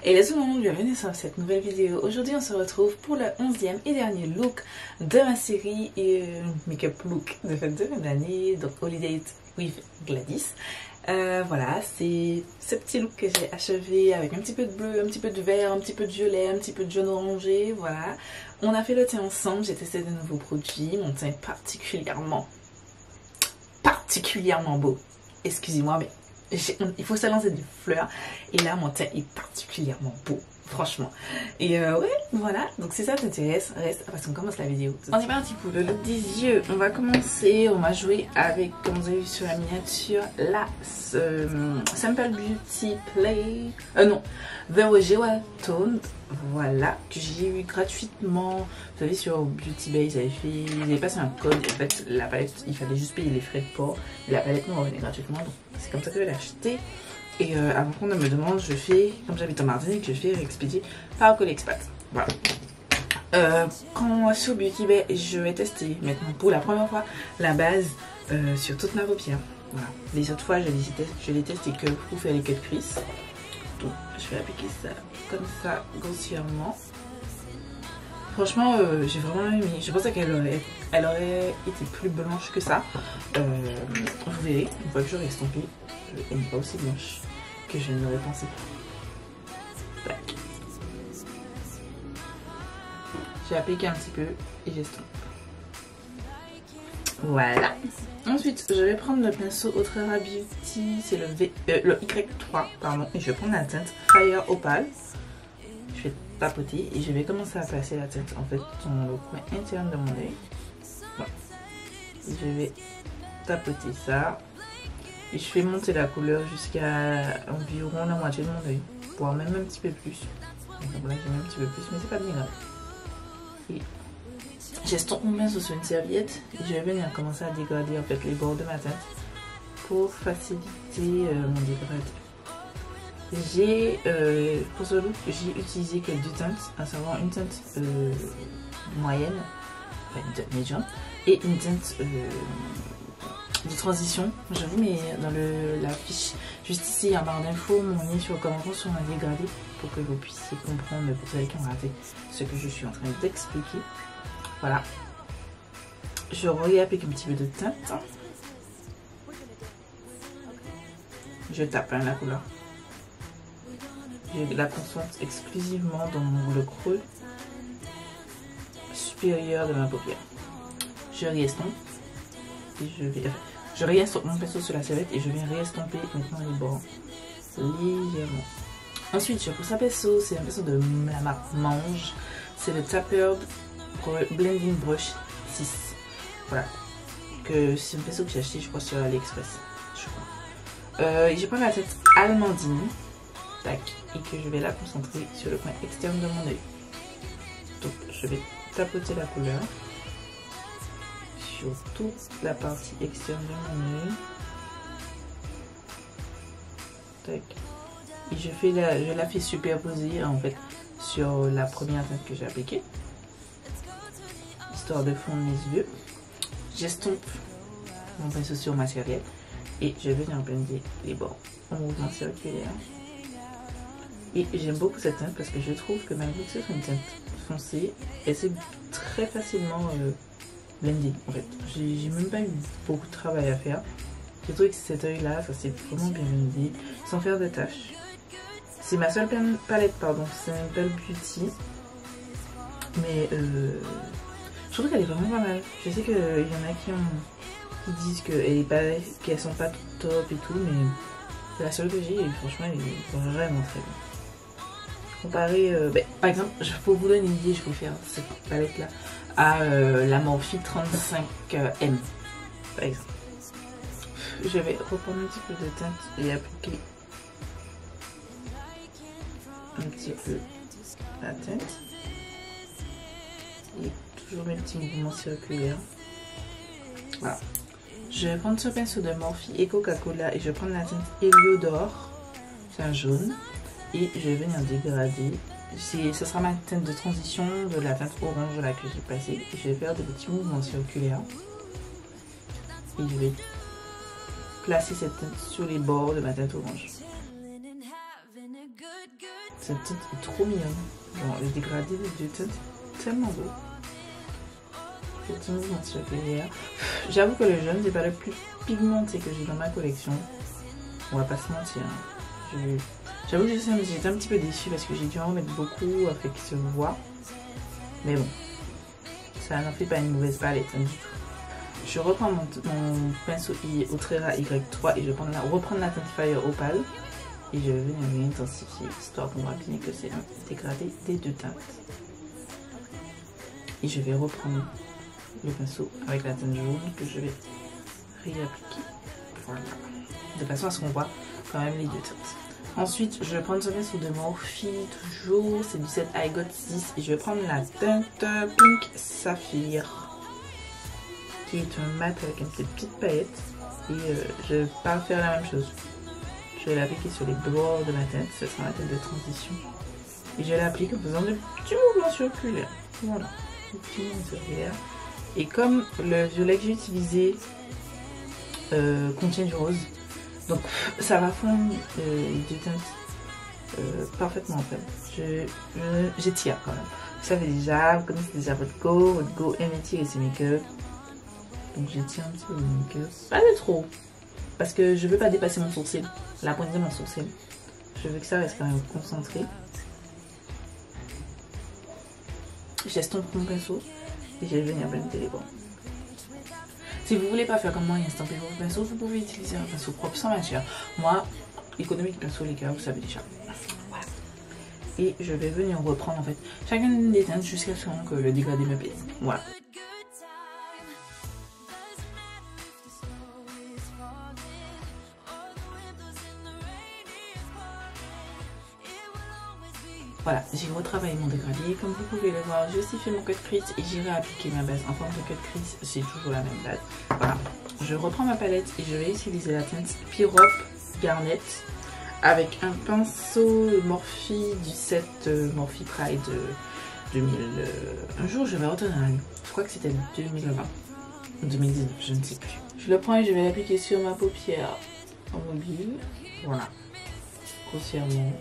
Et les monde, bienvenue sur cette nouvelle vidéo. Aujourd'hui on se retrouve pour le 11e et dernier look de ma série Make-up Look de fête de fin d'année, donc Holiday with Gladys. Voilà, c'est ce petit look que j'ai achevé avec un petit peu de bleu, un petit peu de vert, un petit peu de violet, un petit peu de jaune orangé, voilà. On a fait le teint ensemble, j'ai testé de nouveaux produits, mon teint particulièrement beau. Excusez-moi, mais il faut se lancer des fleurs. Et là, mon teint est particulièrement beau, franchement. Et ouais, voilà. Donc si ça t'intéresse, reste parce qu'on commence la vidéo. On y va un petit peu. Le look des yeux, on va commencer. On va jouer avec, comme vous avez vu sur la miniature, la Simple Beauty Play. Non, The Jewel Tone. Voilà, que j'ai eu gratuitement. Vous savez, sur Beauty Bay, ils avaient passé un code. En fait, la palette, il fallait juste payer les frais de port. La palette nous revenait gratuitement. Donc c'est comme ça que je l'ai acheté. Et avant qu'on ne me demande, je fais, comme j'habite en Martinique, je fais réexpédier par Colexpat. Voilà. Quand sur Beauty Bay, je vais tester maintenant pour la première fois la base sur toute ma paupière. Voilà. Les autres fois, je l'ai testé que pour faire les cut crease. Donc, je vais appliquer ça comme ça, grossièrement. Franchement, j'ai vraiment aimé. Je pensais qu'elle aurait été plus blanche que ça. Vous verrez, une fois que j'aurai estompé, elle n'est pas aussi blanche que je ne l'aurais pensé. Tac. J'ai appliqué un petit peu et j'estompe. Voilà. Ensuite, je vais prendre le pinceau Outrera Beauty, c'est le Y3, pardon, et je vais prendre la teinte Fire Opal. Je vais tapoter et je vais commencer à placer la teinte en fait dans le coin interne de mon œil. Voilà. Je vais tapoter ça et je fais monter la couleur jusqu'à environ la moitié de mon œil, voire même un petit peu plus. Donc là, j'ai mis un petit peu plus, mais c'est pas bien grave. Et j'estompe mon pinceau sur une serviette et je vais venir commencer à dégrader en fait les bords de ma teinte pour faciliter mon dégradé. Pour ce look, j'ai utilisé que deux teintes, à savoir une teinte moyenne, enfin une teinte médium, et une teinte de transition. Je vous mets dans la fiche juste ici en barre d'infos mon lien sur le commentaire sur un dégradé pour que vous puissiez comprendre pour ceux qui ont raté ce que je suis en train d'expliquer. Voilà. Je réapplique un petit peu de teinte. Je tape la couleur. Je la concentre exclusivement dans le creux supérieur de ma paupière. Je réestompe et je réestompe mon pinceau sur la serviette et je viens réestomper maintenant les bords légèrement. Ensuite, je prends un pinceau, c'est un pinceau de la marque Mange. C'est le Tapered Blending Brush 6. Voilà. C'est un pinceau que j'ai acheté, je crois, sur AliExpress. Je prends la tête Almandine. Tac, et que je vais la concentrer sur le coin externe de mon œil. Donc je vais tapoter la couleur sur toute la partie externe de mon œil. Tac. Et je la fais superposer en fait sur la première teinte que j'ai appliquée, histoire de fondre mes yeux. J'estompe mon pinceau sur ma serviette et je vais venir blender les bords en mouvement circulaire. Et j'aime beaucoup cette teinte parce que je trouve que malgré que ce soit une teinte foncée, elle s'est très facilement blendée en fait. J'ai même pas eu beaucoup de travail à faire. J'ai trouvé que cet œil là, ça s'est vraiment bien blendé sans faire de taches. C'est ma seule palette, pardon, c'est un Simple Beauty. Mais je trouve qu'elle est vraiment pas mal. Je sais qu'il y en a qui disent qu'elles sont pas top et tout, mais c'est la seule que j'ai et franchement elle est vraiment très bien. Comparé, par exemple, pour vous donner une idée, je peux faire cette palette là à la Morphe 35M par exemple. Je vais reprendre un petit peu de teinte et appliquer un petit peu la teinte et toujours mes petits mouvements circulaires. Voilà. Je vais prendre ce pinceau de Morphe et Coca-Cola et je vais prendre la teinte Héliodore, c'est un jaune. Et je vais venir dégrader. Ce sera ma teinte de transition de la teinte orange là que j'ai passée. Et je vais faire des petits mouvements circulaires. Et je vais placer cette teinte sur les bords de ma teinte orange. Cette teinte est trop mignonne. Bon, le dégradé des deux teintes est tellement beau. Petit mouvement circulaire. J'avoue que le jaune c'est pas le plus pigmenté que j'ai dans ma collection. On va pas se mentir. J'avoue que j'étais un petit peu déçue parce que j'ai dû en remettre beaucoup afin qu'il se voit. Mais bon, ça n'en fait pas une mauvaise palette hein, du tout. Je reprends mon pinceau Outrera Y3 et je vais reprendre la teinte Fire Opal. Et je vais venir intensifier histoire qu'on voit bien que c'est un dégradé des deux teintes. Et je vais reprendre le pinceau avec la teinte jaune que je vais réappliquer. Voilà. De façon à ce qu'on voit quand même les deux teintes. Ensuite, je vais prendre ce pinceau de Morphe, toujours, c'est du set I Got 6. Et je vais prendre la teinte Pink Saphir, qui est un mat avec une petite paillette. Et je vais pas faire la même chose. Je vais l'appliquer sur les bords de ma tête, ce sera ma tête de transition. Et je l'applique en faisant des petits mouvements circulaires. Voilà, des petits mouvements circulaires. Et comme le violet que j'ai utilisé contient du rose, donc ça va fondre les deux teintes parfaitement en fait. J'étire quand même. Vous savez déjà, vous connaissez déjà votre go aime étirer ses make-up. Donc j'étire un petit peu le make-up. Pas de trop. Parce que je veux pas dépasser mon sourcil, la pointe de mon sourcil. Je veux que ça reste quand même concentré. J'estompe mon pinceau et je vais venir blender les bords. Si vous voulez pas faire comme moi et estomper vos pinceaux, vous pouvez utiliser un pinceau propre sans matière. Moi, économie de pinceau les gars, vous savez déjà. Voilà. Et je vais venir reprendre en fait chacune des teintes jusqu'à ce que le dégradé me plaise. Voilà. Voilà, j'ai retravaillé mon dégradé. Comme vous pouvez le voir, j'ai aussi fait mon cut crease et j'irai appliquer ma base en forme de cut crease. C'est toujours la même base. Voilà, je reprends ma palette et je vais utiliser la teinte Pirop Garnet avec un pinceau Morphe du set Morphe Pride 2000. Un jour, je vais retourner à lui. Je crois que c'était 2020 ou 2019, je ne sais plus. Je le prends et je vais l'appliquer sur ma paupière en mobile. Voilà, grossièrement.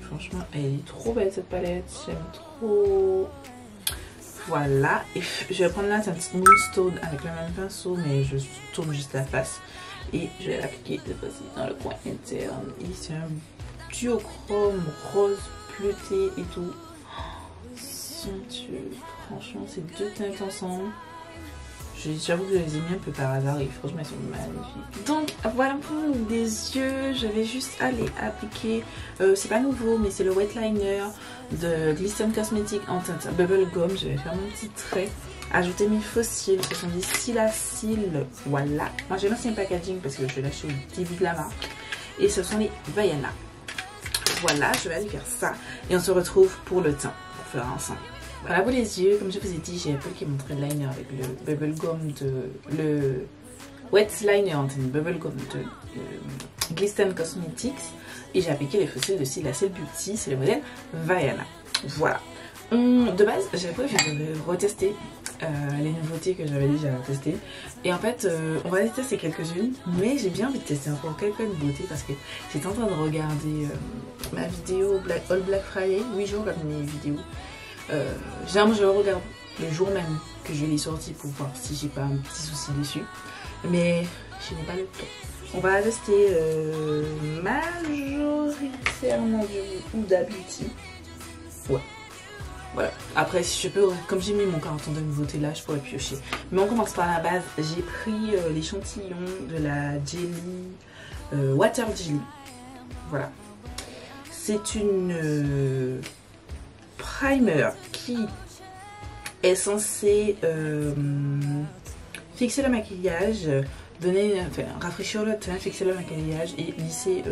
Franchement, elle est trop belle cette palette, j'aime trop. Voilà, et je vais prendre la teinte Moonstone avec le même pinceau, mais je tourne juste la face. Et je vais l'appliquer de façon dans le coin interne. Et c'est un duochrome rose bleuté et tout. Somptueux, franchement, ces deux teintes ensemble. J'avoue que je les ai mis un peu par hasard et franchement elles sont magnifiques. Donc voilà pour les yeux, je vais juste aller appliquer, c'est pas nouveau mais c'est le wet liner de Glisten Cosmetics en teinte Bubblegum. Je vais faire mon petit trait, ajouter mes faux cils, ce sont des cils à cils, voilà. Moi j'ai l'ancien packaging parce que je l'ai acheté au début de la marque et ce sont les Vaiana. Voilà, je vais aller faire ça et on se retrouve pour le teint, pour faire ensemble. Voilà pour les yeux, comme je vous ai dit, j'ai appliqué mon trait de liner avec le Bubblegum le Wet Liner en teinte Bubblegum de Glisten Cosmetics et j'ai appliqué les faux cils de cils à cils Beauty, c'est le modèle Vaiana. Voilà. De base, j'avais prévu de retester les nouveautés que j'avais déjà testées et en fait, on va tester quelques-unes, mais j'ai bien envie de tester encore quelques nouveautés parce que j'étais en train de regarder ma vidéo All Black Friday. Oui, je regarde mes vidéos. Généralement je le regarde le jour même que je l'ai sorti pour voir si j'ai pas un petit souci dessus, mais je n'ai pas le temps. On va tester majoritairement du Huda Beauty. Ouais. Voilà. Après si je peux, comme j'ai mis mon carton de nouveautés là, je pourrais piocher. Mais on commence par la base. J'ai pris l'échantillon de la Jelly Water Jelly. Voilà. C'est une primer qui est censé fixer le maquillage, rafraîchir le teint, fixer le maquillage et lisser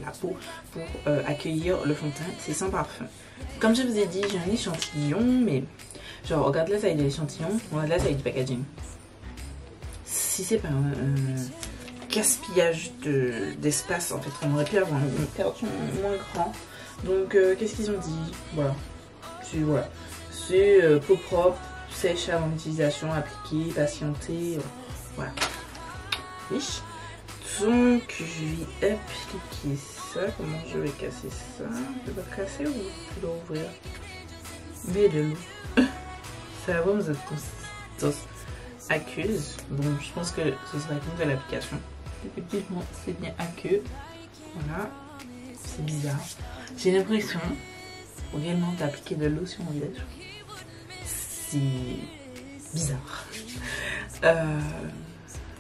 la peau pour accueillir le fond de teint. C'est sans parfum. Comme je vous ai dit, j'ai un échantillon, mais genre regarde la taille de l'échantillon, regarde la taille du packaging. Si c'est pas un gaspillage d'espace, en fait, on aurait pu avoir un carton moins grand. Donc qu'est-ce qu'ils ont dit? Voilà, c'est peau propre, sèche avant l'utilisation, appliquer, patienter, voilà. Riche. Donc je vais appliquer ça. Comment je vais casser ça? Je vais casser ou je dois ouvrir? Mais de l'eau. Ça va vraiment cette consistance aqueuse. Bon, je pense que ce sera comme de l'application. Effectivement, c'est bien aqueux. Voilà. C'est bizarre. J'ai l'impression réellement d'appliquer de l'eau sur mon visage. C'est bizarre.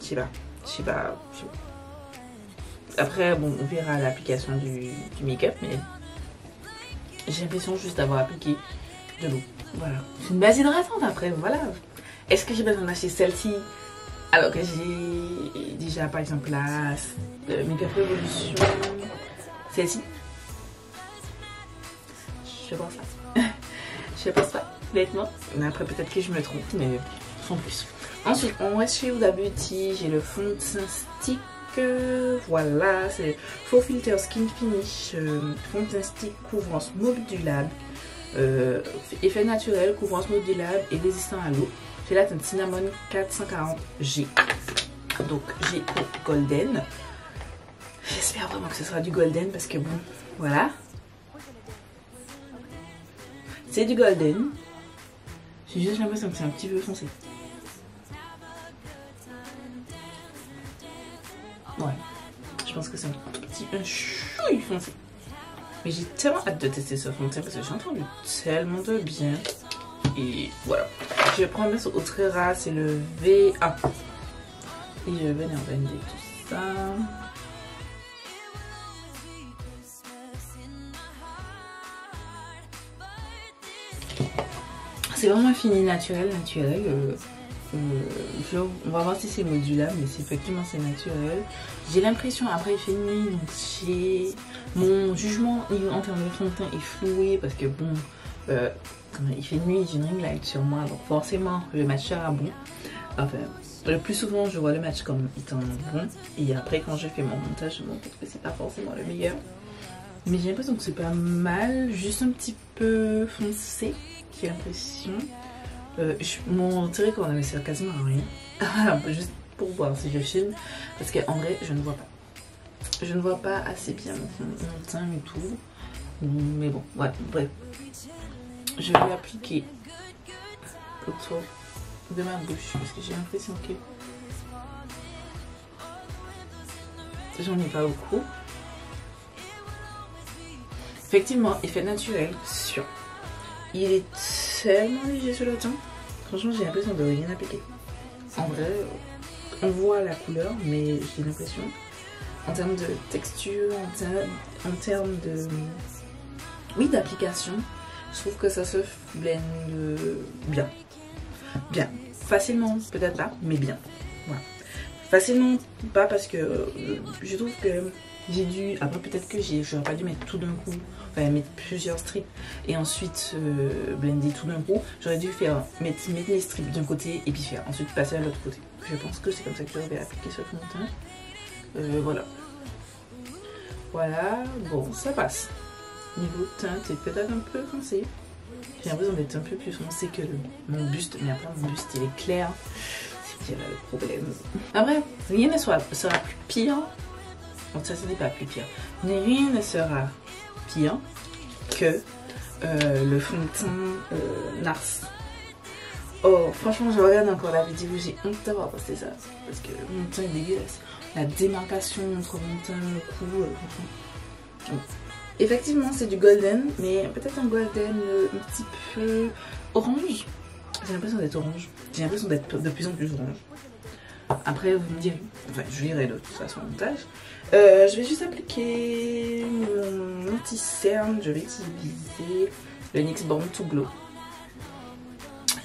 Je sais pas. Après, bon, on verra l'application du make-up, mais j'ai l'impression juste d'avoir appliqué de l'eau. Voilà. C'est une base hydratante après, voilà. Est-ce que j'ai besoin d'acheter celle-ci alors que j'ai déjà, par exemple, la Make-up Revolution, celle-ci? Je pense pas. Je pense pas, honnêtement. Mais après, peut-être que je me trompe, mais sans plus. Ensuite, on reste chez Huda Beauty. J'ai le fond de teint stick. Voilà, c'est Faux Filter Skin Finish. Fond de teint stick couvrance modulable. Effet naturel, couvrance modulable et résistant à l'eau. J'ai la teinte Cinnamon 440G. Donc, j'ai au golden. J'espère vraiment que ce sera du golden parce que bon, voilà. C'est du golden. J'ai juste l'impression que c'est un petit peu foncé. Ouais, je pense que c'est un petit peu chouille foncé. Mais j'ai tellement hâte de tester ce fond de teint parce que j'ai entendu tellement de bien. Et voilà. Je vais prendre ce Outrera, c'est le VA. Et je vais venir vendre tout ça. C'est vraiment un fini naturel. On va voir si c'est modulable, mais effectivement c'est naturel. J'ai l'impression, après il fait nuit, donc mon jugement en termes de fond de teint est floué parce que bon, il fait nuit, j'ai une ring light sur moi, donc forcément le match sera bon. Enfin, le plus souvent je vois le match comme étant bon, et après quand je fais mon montage, je me rends compte que c'est pas forcément le meilleur. Mais j'ai l'impression que c'est pas mal, juste un petit peu foncé, j'ai l'impression. Mon télécommande ne me sert quasiment à rien. Juste pour voir si je filme. Parce qu'en vrai, je ne vois pas. Je ne vois pas assez bien mon teint et tout. Mais bon, ouais, bref. Je vais appliquer autour de ma bouche. Parce que j'ai l'impression que j'en ai pas beaucoup. Effectivement, effet naturel sur. Il est tellement léger sur le teint. Franchement, j'ai l'impression de rien appliquer. En vrai, on voit la couleur, mais j'ai l'impression, en termes de texture, en termes de... Oui, d'application, je trouve que ça se blende bien. Bien. Facilement, peut-être pas, mais bien. Voilà. Facilement, pas parce que je trouve que j'ai dû... Après, peut-être que j'aurais pas dû mettre tout d'un coup, enfin mettre plusieurs strips et ensuite blender tout d'un coup. J'aurais dû mettre les strips d'un côté et puis faire ensuite passer à l'autre côté. Je pense que c'est comme ça que je vais appliquer ce fond de teint. Voilà. Voilà, bon, ça passe. Niveau teinte, c'est peut-être un peu foncé. J'ai l'impression d'être un peu plus foncé que mon buste, mais après mon buste il est clair. C'est là le problème. Après, rien ne sera plus pire. Bon, ça ce n'est pas plus pire. Mais rien ne sera pire que le fond de teint Nars. Oh, franchement, je regarde encore la vidéo, j'ai honte d'avoir posté ça. Parce que mon teint est dégueulasse. La démarcation entre mon teint, le cou, franchement. Effectivement, c'est du golden, mais peut-être un golden un petit peu orange. J'ai l'impression d'être orange. J'ai l'impression d'être de plus en plus orange. Après, vous me direz, enfin, je lirai de toute façon le montage. Je vais juste appliquer mon anti-cerne. Je vais utiliser le NYX Born to Glow.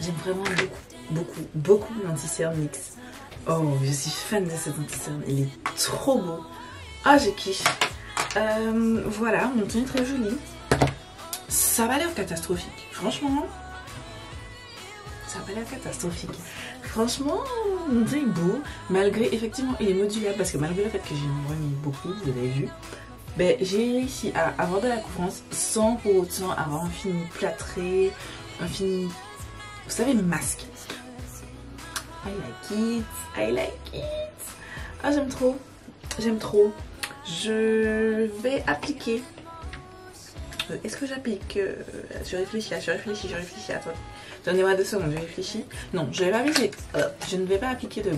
J'aime vraiment beaucoup l'anti-cerne NYX. Oh, je suis fan de cet anti-cerne. Il est trop beau. Ah, je kiffe. Voilà, mon teint est très joli. Ça va l'air catastrophique. Franchement, ça va l'air catastrophique. Franchement, mon teint est beau. Malgré, effectivement, il est modulable. Parce que malgré le fait que j'ai mis beaucoup, vous l'avez vu, ben, j'ai réussi à avoir de la couvrance sans pour autant avoir un fini plâtré, un fini, vous savez, masque. I like it. Ah, j'aime trop. j'aime trop. Je vais appliquer. Est-ce que j'applique je réfléchis, attends. Donnez-moi 2 secondes, je réfléchis. Non, je vais pas appliquer. Je ne vais pas appliquer de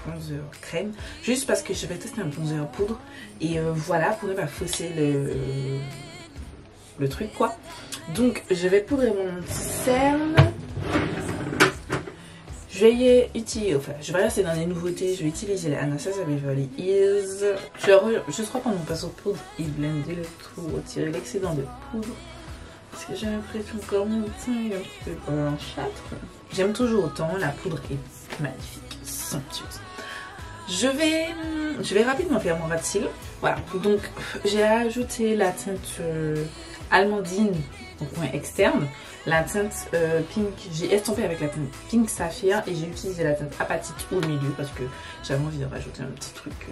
bronzer crème. Juste parce que je vais tester un bronzer poudre. Et voilà, pour ne pas fausser le truc quoi. Donc je vais poudrer mon cerne. Je vais utiliser, enfin je vais rester dans les nouveautés, je vais utiliser les Anastasia Beverly Hills. Je crois prendre mon pinceau de poudre et blender le tout, retirer l'excédent de poudre. Parce que j'ai l'impression que mon teint est un petit peu blanchâtre. J'aime toujours autant, la poudre est magnifique, somptueuse. Je vais rapidement faire mon ras de cils. Voilà, donc j'ai ajouté la teinte almandine au coin externe. La teinte pink, j'ai estompé avec la teinte pink saphir et j'ai utilisé la teinte apatite au milieu parce que j'avais envie de rajouter un petit truc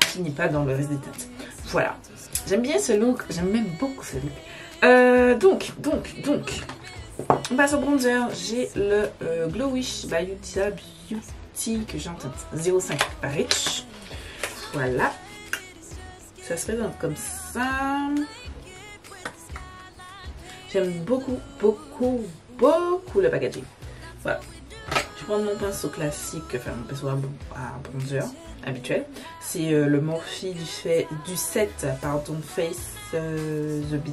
qui n'est pas dans le reste des teintes. Voilà, j'aime bien ce look, j'aime même beaucoup ce look. Donc, on passe au bronzer. J'ai le Glow Wish by Huda Beauty que j'ai en teinte 05 Rich. Voilà, ça se présente comme ça. J'aime beaucoup le packaging. Voilà. Je prends mon pinceau classique, enfin mon pinceau à bronzer habituel. C'est le Morphe du set, pardon, Face The Beats.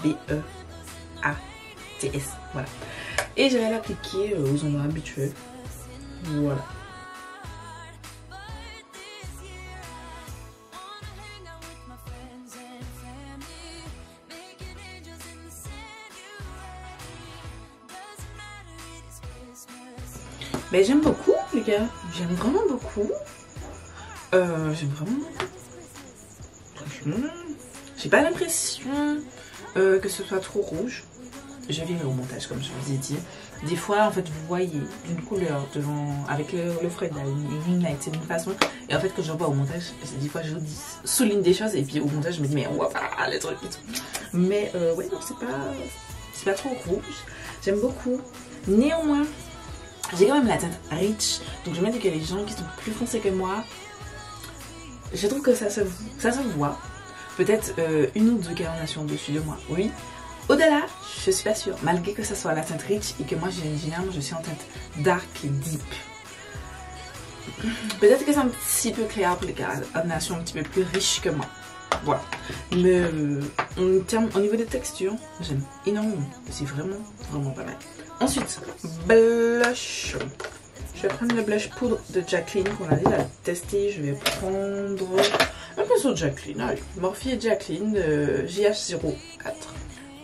B-E-A-T-S. Voilà. Et je vais l'appliquer aux endroits habituels. Voilà. Mais j'aime beaucoup les gars, j'aime vraiment beaucoup. Franchement, j'ai pas l'impression que ce soit trop rouge. Je verrai au montage comme je vous ai dit. Des fois en fait vous voyez une couleur devant avec le frais de la ligne c'est d'une façon. Et en fait quand je vois au montage, des fois je vous souligne des choses et puis au montage je me dis mais on voit pas les trucs et tout. Mais ouais non c'est pas trop rouge. J'aime beaucoup. Néanmoins, j'ai quand même la teinte Rich, donc je me dis que les gens qui sont plus foncés que moi, je trouve que ça se voit. Peut-être une ou deux carnations dessus de moi, oui. Au-delà, je suis pas sûre, malgré que ça soit la teinte Rich et que moi généralement je suis en teinte Dark et Deep. Peut-être que c'est un petit peu clair pour les carnations un petit peu plus riches que moi. Voilà. Mais au niveau des textures, j'aime énormément. C'est vraiment pas mal. Ensuite, blush. Je vais prendre le blush poudre de Jacqueline qu'on a déjà testé. Je vais prendre un pinceau de Jacqueline. Allez, Morphe et Jacqueline de JH04.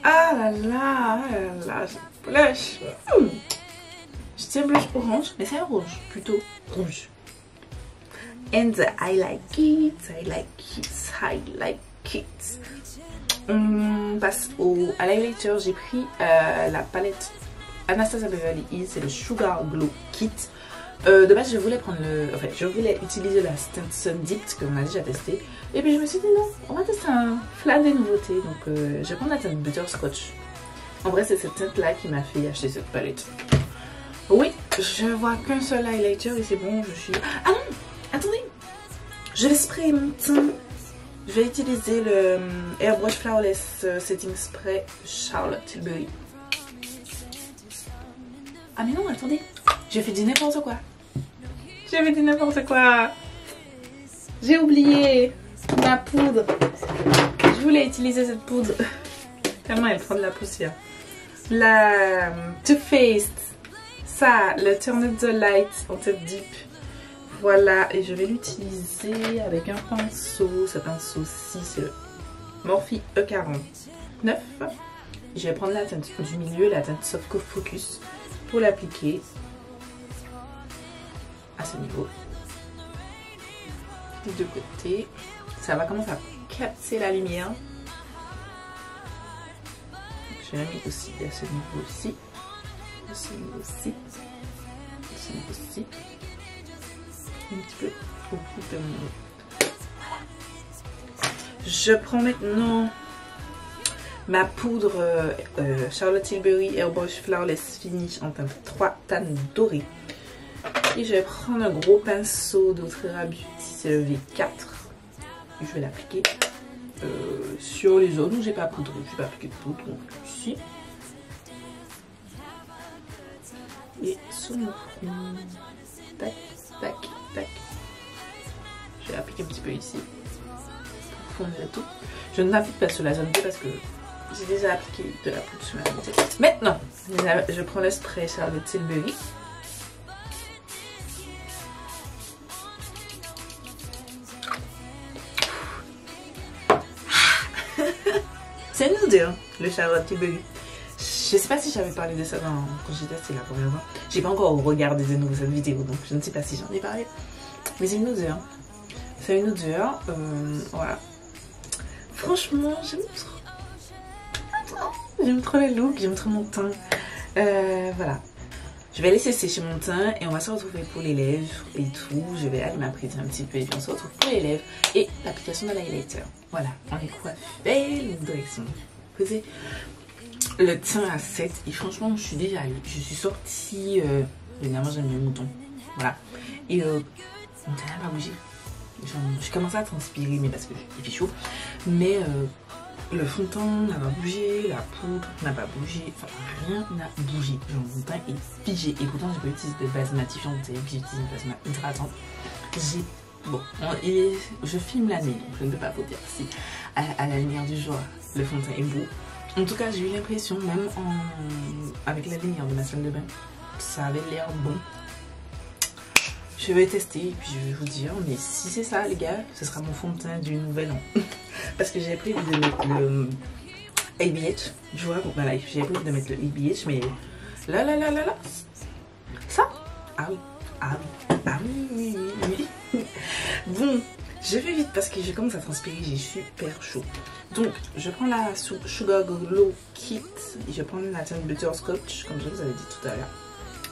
Ah là là, blush. Je tiens blush orange, mais c'est un rouge, plutôt rouge. And I like it, I like it, I like it. On passe à l'highlighter. J'ai pris la palette Anastasia Beverly Hills, c'est le Sugar Glow Kit. De base je voulais prendre je voulais utiliser la teinte Sun Dipped qu'on a déjà testé. Et puis je me suis dit non, on va tester un flat des nouveautés. Donc je vais prendre la teinte Butterscotch. En vrai c'est cette teinte là qui m'a fait acheter cette palette. Oui, je vois qu'un seul highlighter et c'est bon, je suis... Ah non, attendez, je vais sprayer mon teint. Je vais utiliser le Airbrush Flawless Setting Spray Charlotte Tilbury. Ah mais non, attendez, j'ai fait du n'importe quoi. J'ai oublié ma poudre. Je voulais utiliser cette poudre. Tellement elle prend de la poussière. La Too Faced. Ça, le Turn Up the Light en teinte deep. Voilà, et je vais l'utiliser avec un pinceau. Ce pinceau-ci, c'est le Morphe E49. Je vais prendre la teinte du milieu, la teinte Soft Focus, pour l'appliquer à ce niveau. Des deux côtés. Ça va commencer à capter la lumière. Je la mets aussi à ce niveau-ci. À ce niveau-ci. À ce niveau-ci. Un petit peu au bout de mon... Voilà. Je prends maintenant ma poudre Charlotte Tilbury Airbrush Flawless Finish en teinte 3 tan doré. Et je vais prendre un gros pinceau d'Otrera Beauty, c'est le V4. Et je vais l'appliquer sur les zones où j'ai pas poudre. Je vais pas appliquer de poudre, donc ici. Et sur mon front. Tac, tac, tac. Je vais appliquer un petit peu ici. Pour fondre tout. Je n'applique pas sur la zone B parce que j'ai déjà appliqué de la poudre sur ma zone B. Maintenant, je prends le spray Charlotte Tilbury. C'est une odeur, le Charlotte Tilbury. Je sais pas si j'avais parlé de ça quand j'ai testé la première fois. J'ai pas encore regardé de nouveau cette vidéo, donc je ne sais pas si j'en ai parlé. Mais c'est une odeur. C'est une odeur, voilà. Franchement, j'aime trop le look, j'aime trop mon teint. Voilà. Je vais laisser sécher mon teint et on va se retrouver pour les lèvres et tout. Je vais aller m'apprêter un petit peu et puis on se retrouve pour les lèvres et l'application de l'highlighter. Voilà, on est coiffé, une direction posée. Le teint à 7 et franchement, je suis déjà allée. Je suis sortie. Évidemment, j'aime bien le mouton. Voilà. Et mon teint n'a pas bougé. Je commence à transpirer, mais parce qu'il fait chaud. Mais le fond de teint n'a pas bougé, la poudre n'a pas bougé, enfin rien n'a bougé. Genre mon teint est figé. Et pourtant j'ai pas utilisé de base matifiante, vous savez que j'utilise une base hydratante. Bon, je filme la nuit, donc je ne peux pas vous dire si à la lumière du jour le fond de teint est beau. En tout cas j'ai eu l'impression, même avec la lumière de ma salle de bain, ça avait l'air bon. Je vais tester et puis je vais vous dire, mais si c'est ça les gars, ce sera mon fond de teint du nouvel an. Parce que j'ai prévu de mettre le ABH, tu vois, pour ma life, j'ai prévu de mettre le ABH, mais là, ça, ah oui, ah oui, ah oui, oui. Bon, je vais vite parce que je commence à transpirer, j'ai super chaud. Donc, je prends la Sugar Glow Kit, et je prends la teinte Butterscotch, comme je vous avais dit tout à l'heure,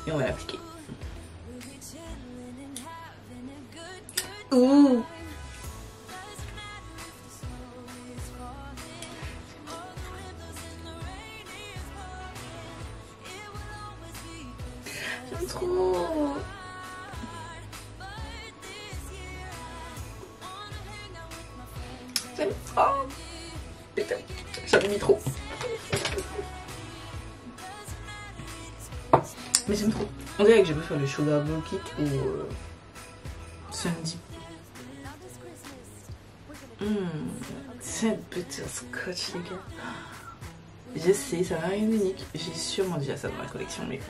et on va l'appliquer. Ouh! J'aime trop! J'aime trop! Putain, j'en ai mis trop! Mais j'aime trop! On dirait que je peux faire le Sugar Glow Kit ou Sandy. C'est Butterscotch les gars. Je sais, ça n'a rien d'unique. J'ai sûrement déjà ça dans ma collection, mais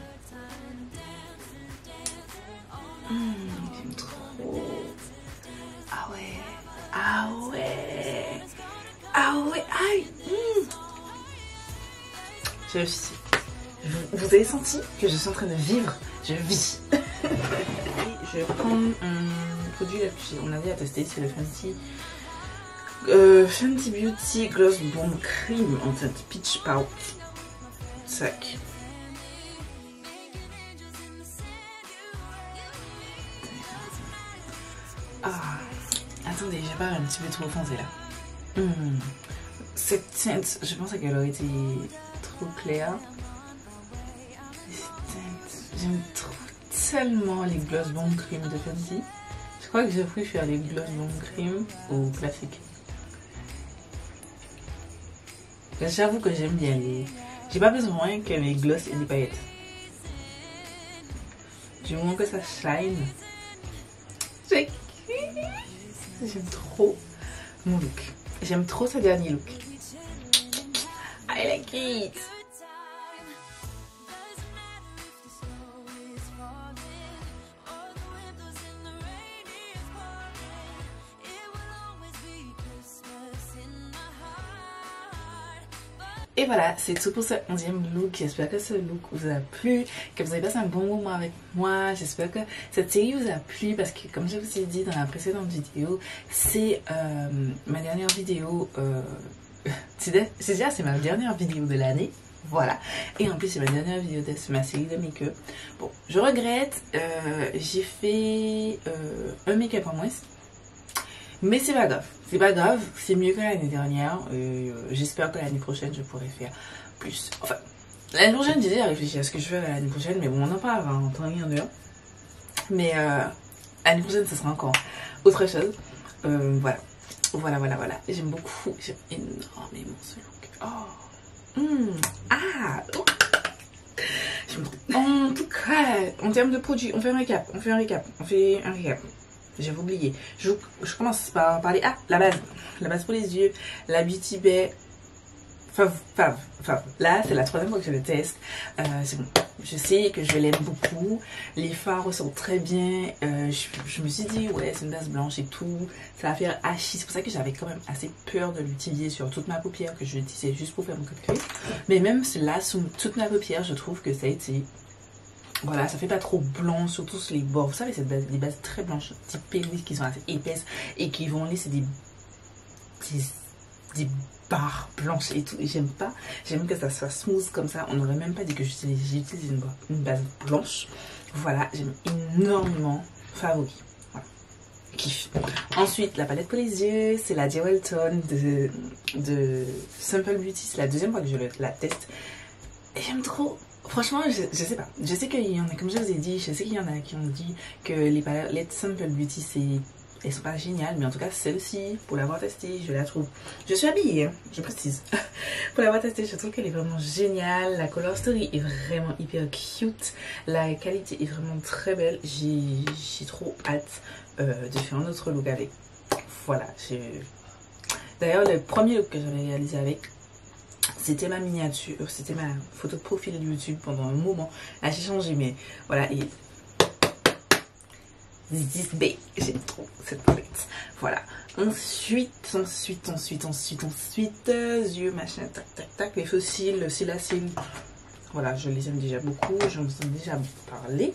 j'aime trop. Ah ouais, ah ouais, ah ouais, aïe. Vous avez senti que je suis en train de vivre? Je vis. Je vais prendre un produit là que on a déjà testé, c'est le Fenty Beauty Gloss Bomb Cream en teinte Peach Pout. Sac. Ah, attendez, j'ai pas un petit peu trop foncé là. Cette teinte, je pensais qu'elle aurait été trop claire. J'aime trop tellement les Gloss Bomb Cream de Fenty. Je crois que j'ai préféré les Gloss Bomb Cream au classique. J'avoue que j'aime bien les... J'ai pas besoin que mes gloss aient des paillettes. Du moment que ça shine. J'aime trop mon look. J'aime trop ce dernier look. I like it. Et voilà, c'est tout pour ce 11e look. J'espère que ce look vous a plu, que vous avez passé un bon moment avec moi. J'espère que cette série vous a plu parce que comme je vous ai dit dans la précédente vidéo, c'est ma dernière vidéo. C'est ma dernière vidéo de l'année. Voilà. Et en plus, c'est ma dernière vidéo de ma série de make-up. Bon, je regrette. J'ai fait un make-up en moins. Mais c'est pas grave, c'est pas grave, c'est mieux que l'année dernière. J'espère que l'année prochaine je pourrai faire plus. Enfin, l'année prochaine j'ai déjà réfléchi à ce que je fais l'année prochaine, mais bon, on en parle en temps et en heure. Mais l'année prochaine, ce sera encore autre chose. Voilà. Voilà. J'aime beaucoup. J'aime énormément ce look. Oh. Ah. Oh. En tout cas, en termes de produits, on fait un récap. J'avais oublié. Je commence par parler. Ah, la base pour les yeux. La Beauty Bay. Fave. Là, c'est la 3e fois que je le teste. C'est bon. Je sais que je l'aime beaucoup. Les fards ressortent très bien. Je me suis dit, ouais, c'est une base blanche et tout. Ça va faire hachis. C'est pour ça que j'avais quand même assez peur de l'utiliser sur toute ma paupière, que je l'utilisais juste pour faire mon cocktail. Mais même là, sur toute ma paupière, je trouve que ça a été... Voilà, ça fait pas trop blanc, surtout sur les bords. Vous savez, c'est des bases très blanches, type Perrier, qui sont assez épaisses et qui vont laisser des barres blanches et tout. Et j'aime pas. J'aime que ça soit smooth comme ça. On n'aurait même pas dit que j'utilise une base blanche. Voilà, j'aime énormément. Favori. Voilà. Kiff. Ensuite, la palette pour les yeux, c'est la Jewel Tone de Simple Beauty. C'est la 2e fois que je la teste. Et j'aime trop. Franchement, je sais pas. Je sais qu'il y en a, comme je vous ai dit, je sais qu'il y en a qui ont dit que les palettes Simple Beauty, elles sont pas géniales. Mais en tout cas, celle-ci, pour l'avoir testée, je la trouve... Je suis habillée, hein, je précise. Pour l'avoir testée, je trouve qu'elle est vraiment géniale. La color story est vraiment hyper cute. La qualité est vraiment très belle. J'ai trop hâte de faire un autre look avec. Voilà. D'ailleurs, le premier look que j'avais réalisé avec... C'était ma miniature, c'était ma photo de profil YouTube pendant un moment. Là j'ai changé, mais voilà. Et j'aime trop cette palette. Voilà. Ensuite, yeux, machin, tac. Les fossiles, le cils. Voilà, je les aime déjà beaucoup. J'en ai déjà parlé.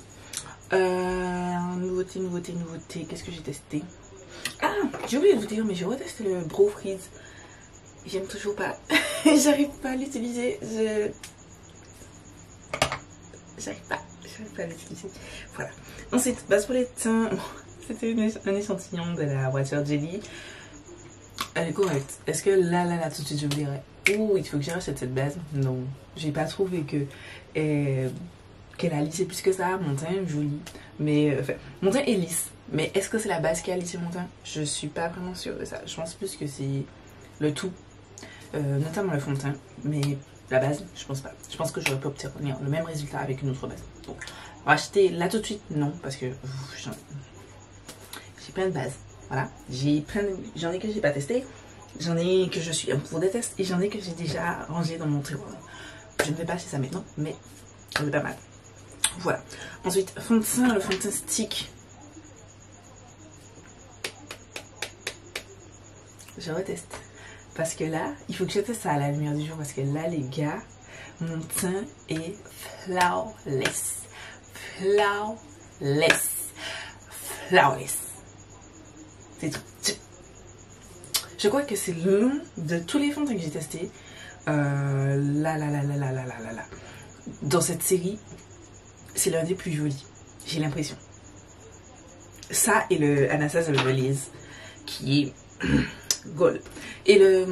Nouveauté. Qu'est-ce que j'ai testé? Ah, j'ai oublié de vous dire, mais j'ai retesté le Brow Freeze. J'aime toujours pas. J'arrive pas à l'utiliser. J'arrive pas à l'utiliser. Voilà. Ensuite, base pour les teints. C'était un échantillon de la Water Jelly. Elle est correcte. Est-ce que là, tout de suite, je vous dirais, ouh, il faut que je rachète cette base? Non. J'ai pas trouvé qu'elle a lissé plus que ça. Mon teint est joli. Mais, enfin, mon teint est lisse. Mais est-ce que c'est la base qui a lissé mon teint? Je suis pas vraiment sûre de ça. Je pense plus que c'est le tout. Notamment le fond de teint, mais la base, je pense pas. Je pense que j'aurais pu obtenir le même résultat avec une autre base. Donc, racheter là tout de suite, non, parce que j'ai plein de bases. Voilà, j'en ai que j'ai pas testé, j'en ai que je suis en cours de test et j'en ai que j'ai déjà rangé dans mon tiroir. Je ne vais pas acheter ça maintenant, mais c'est pas mal. Voilà. Ensuite, fond de teint, le fond de teint stick. Je reteste. Parce que là, il faut que je teste ça à la lumière du jour. Parce que là, les gars, mon teint est flawless. C'est tout. Je crois que c'est l'un de tous les fonds de teint que j'ai testé. Dans cette série, c'est l'un des plus jolis. J'ai l'impression. Ça et le Anastasia Beverly Hills, qui est gold. Et le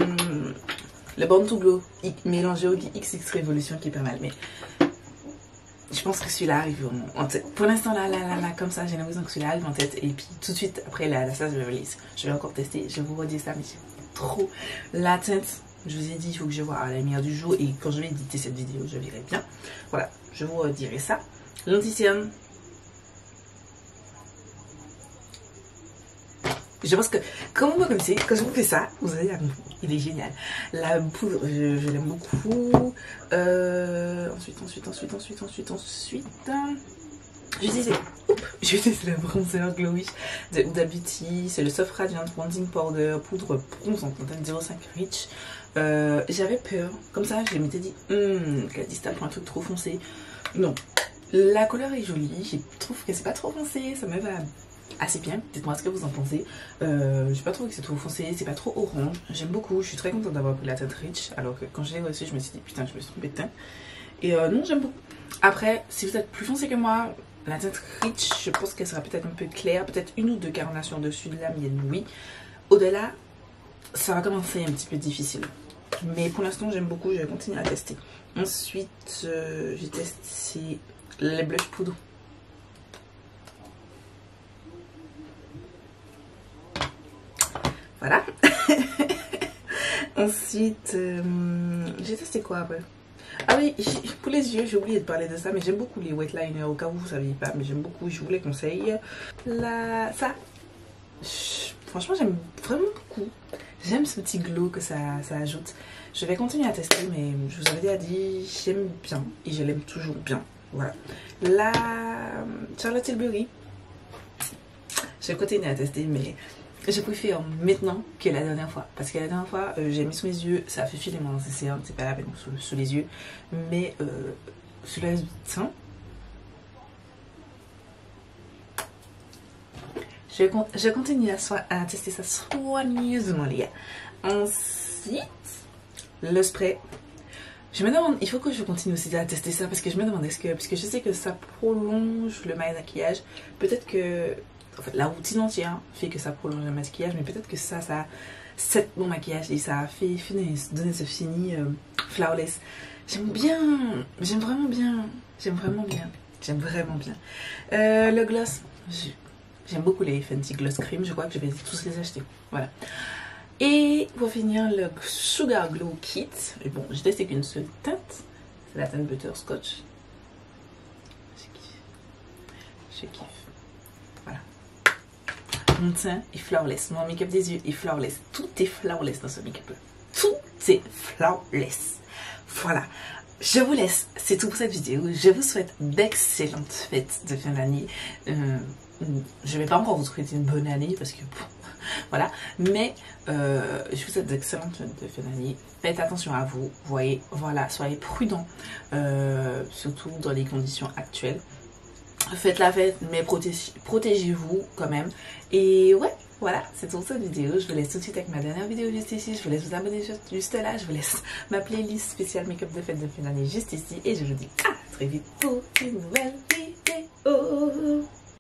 Born to Glow mélangé au XX Revolution qui est pas mal. Mais je pense que celui-là arrive en tête. Pour l'instant, là, comme ça, j'ai l'impression que celui-là arrive en tête. Et puis tout de suite, après la Anastasia Beverly Hills, je vais encore tester. Je vais vous redire ça, mais j'aime trop la teinte. Je vous ai dit, il faut que je vois à la lumière du jour. Et quand je vais éditer cette vidéo, je verrai bien. Voilà, je vous redirai ça. L'Anticium. Je pense que, comme vous me connaissez, quand je vous fais ça, vous allez à il est génial. La poudre, je l'aime beaucoup. Ensuite. J'utilise le bronzer Glowish de Huda Beauty. C'est le Soft Radiant Bronzing Powder, poudre bronze en contenu 0,5 Rich. J'avais peur. Comme ça, je m'étais dit, qu'elle distale pour un truc trop foncé. Non. La couleur est jolie. Je trouve que c'est pas trop foncé. Ça me va assez bien. Dites-moi ce que vous en pensez. J'ai pas trouvé que c'est trop foncé, c'est pas trop orange. J'aime beaucoup, je suis très contente d'avoir pris la teinte Rich. Alors que quand je l'ai reçu, je me suis dit putain, je me suis trompée de teint. Et non, j'aime beaucoup. Après, si vous êtes plus foncé que moi, la teinte Rich, je pense qu'elle sera peut-être un peu claire. Peut-être une ou deux carnations dessus de la mienne, oui. Au-delà, ça va commencer un petit peu difficile. Mais pour l'instant, j'aime beaucoup, je vais continuer à tester. Ensuite, j'ai testé les blush poudre. Ensuite, j'ai testé quoi après? Ah oui, pour les yeux, j'ai oublié de parler de ça, mais j'aime beaucoup les wet liners, au cas où vous ne saviez pas, mais j'aime beaucoup, je vous les conseille. Ça, franchement, j'aime vraiment beaucoup. J'aime ce petit glow que ça ajoute. Je vais continuer à tester, mais je vous avais déjà dit, j'aime bien, et je l'aime toujours bien. Voilà. La Charlotte Tilbury, je vais continuer à tester, mais je préfère maintenant que la dernière fois. Parce que la dernière fois, j'ai mis sous mes yeux, ça a fait filer mon nécessaire, c'est pas la peine sous les yeux. Mais sur le teint, je continue à tester ça soigneusement, les gars. Ensuite, le spray. Je me demande, il faut que je continue aussi à tester ça parce que je me demande est-ce que, parce que je sais que ça prolonge le maquillage. Peut-être que, en fait, la routine entière fait que ça prolonge le maquillage, mais peut-être que ça c'est mon maquillage et ça a fait donner ce fini flawless. J'aime bien, j'aime vraiment bien, j'aime vraiment bien, j'aime vraiment bien. Le gloss, j'aime beaucoup les Fenty Gloss Cream, je crois que je vais tous les acheter. Voilà. Et pour finir, le Sugar Glow Kit. Et bon, j'ai testé qu'une seule teinte. C'est la teinte Butterscotch. Je kiffe. Je kiffe. Voilà. Mon teint est flawless. Mon make-up des yeux est flawless. Tout est flawless dans ce make-up là. Tout est flawless. Voilà. Je vous laisse. C'est tout pour cette vidéo. Je vous souhaite d'excellentes fêtes de fin d'année. Je vais pas encore vous souhaiter une bonne année parce que... Voilà, mais je vous souhaite d'excellentes fêtes de fin d'année. Faites attention à vous, voyez, voilà, soyez prudents, surtout dans les conditions actuelles. Faites la fête, mais protégez-vous quand même. Et ouais, voilà, c'est tout cette vidéo. Je vous laisse tout de suite avec ma dernière vidéo juste ici. Je vous laisse vous abonner juste là. Je vous laisse ma playlist spéciale make-up de fête de fin d'année juste ici. Et je vous dis à très vite pour une nouvelle